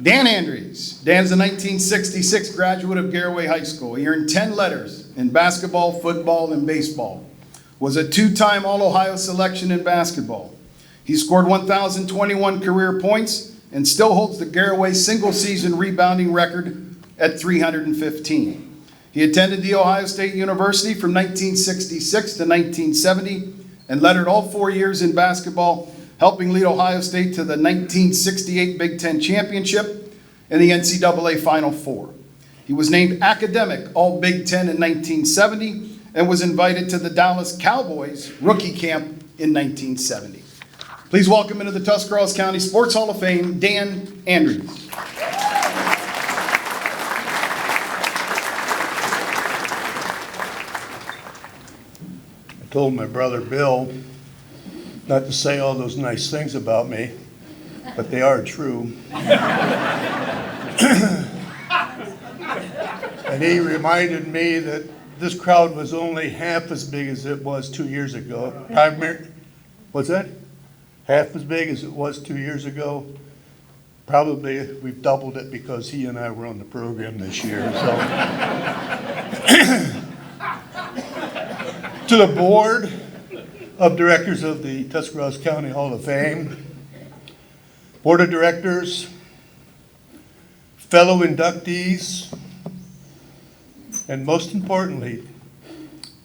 Dan Andreas. Dan is a 1966 graduate of Garraway High School. He earned 10 letters in basketball, football, and baseball. Was a two-time All-Ohio selection in basketball. He scored 1,021 career points and still holds the Garraway single-season rebounding record at 315. He attended The Ohio State University from 1966 to 1970 and lettered all 4 years in basketball, helping lead Ohio State to the 1968 Big Ten Championship and the NCAA Final Four. He was named Academic All-Big Ten in 1970 and was invited to the Dallas Cowboys rookie camp in 1970. Please welcome into the Tuscarawas County Sports Hall of Fame, Dan Andreas. I told my brother Bill not to say all those nice things about me, but they are true. And he reminded me that this crowd was only half as big as it was 2 years ago. What's that? Half as big as it was 2 years ago. Probably we've doubled it because he and I were on the program this year. So, to the board of directors of the Tuscarawas County Hall of Fame, board of directors, fellow inductees, and most importantly,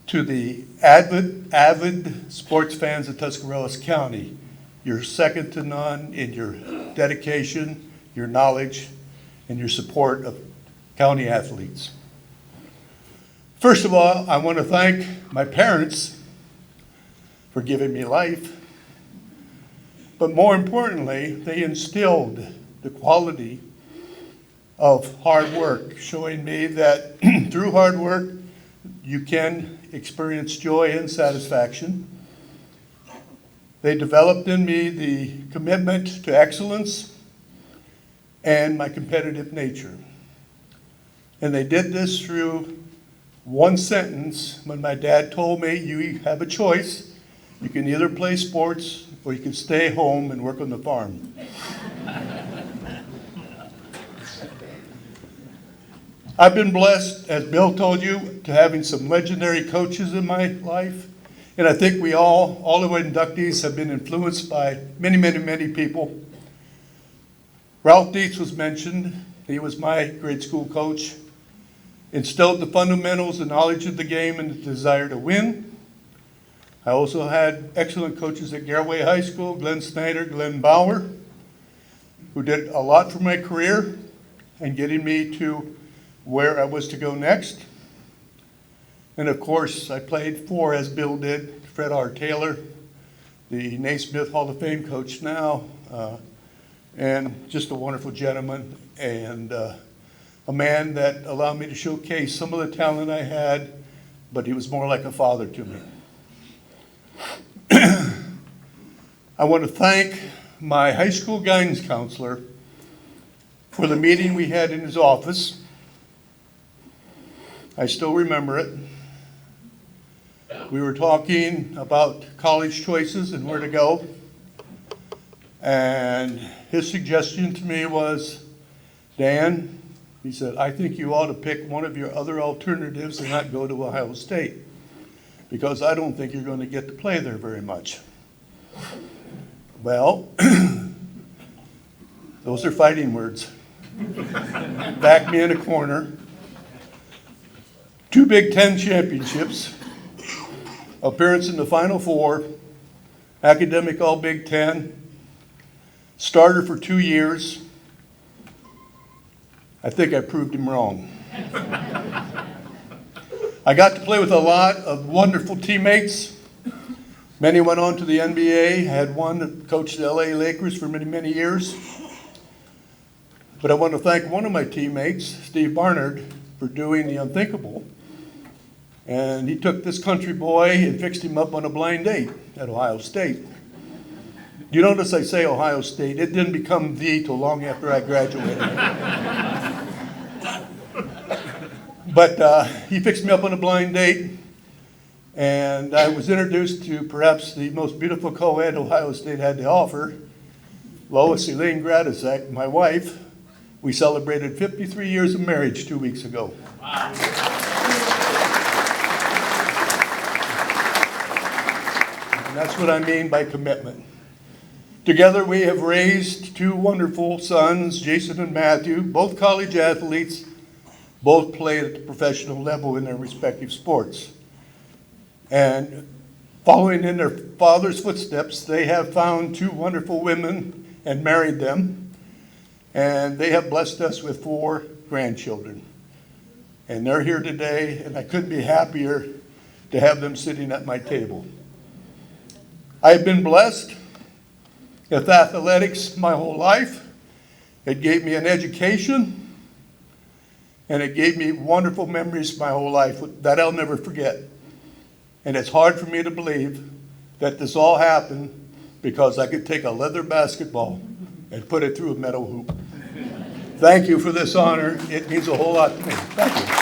to the avid sports fans of Tuscarawas County, you're second to none in your dedication, your knowledge, and your support of county athletes. First of all, I want to thank my parents for giving me life, but more importantly, they instilled the quality of hard work, showing me that through hard work, you can experience joy and satisfaction. They developed in me the commitment to excellence and my competitive nature. And they did this through one sentence when my dad told me, you have a choice. You can either play sports or you can stay home and work on the farm. I've been blessed, as Bill told you, to having some legendary coaches in my life. And I think we all of our inductees have been influenced by many people. Ralph Dietz was mentioned. He was my grade school coach. Instilled the fundamentals, the knowledge of the game, and the desire to win. I also had excellent coaches at Garraway High School, Glenn Snyder, Glenn Bauer, who did a lot for my career and getting me to where I was to go next. And of course, I played for, as Bill did, Fred R. Taylor, the Naismith Hall of Fame coach now, and just a wonderful gentleman and a man that allowed me to showcase some of the talent I had, but he was more like a father to me. I want to thank my high school guidance counselor for the meeting we had in his office. I still remember it. We were talking about college choices and where to go. And his suggestion to me was, Dan, he said, I think you ought to pick one of your other alternatives and not go to Ohio State, because I don't think you're going to get to play there very much. Well, those are fighting words. Backed me in a corner. 2 Big Ten championships, appearance in the Final Four, academic All-Big Ten, starter for 2 years. I think I proved him wrong. I got to play with a lot of wonderful teammates. Many went on to the NBA. I had one that coached the LA Lakers for many years. But I want to thank one of my teammates, Steve Barnard, for doing the unthinkable. And he took this country boy and fixed him up on a blind date at Ohio State. You notice I say Ohio State. It didn't become the till long after I graduated. But he fixed me up on a blind date, and I was introduced to perhaps the most beautiful co-ed Ohio State had to offer, Lois Elaine Gradisek, my wife, We celebrated 53 years of marriage 2 weeks ago. And that's what I mean by commitment. Together we have raised two wonderful sons, Jason and Matthew, both college athletes, both played at the professional level in their respective sports. And following in their father's footsteps, they have found two wonderful women and married them. And they have blessed us with 4 grandchildren. And they're here today, and I couldn't be happier to have them sitting at my table. I've been blessed with athletics my whole life. It gave me an education, and it gave me wonderful memories my whole life that I'll never forget. And it's hard for me to believe that this all happened because I could take a leather basketball and put it through a metal hoop. Thank you for this honor. It means a whole lot to me. Thank you.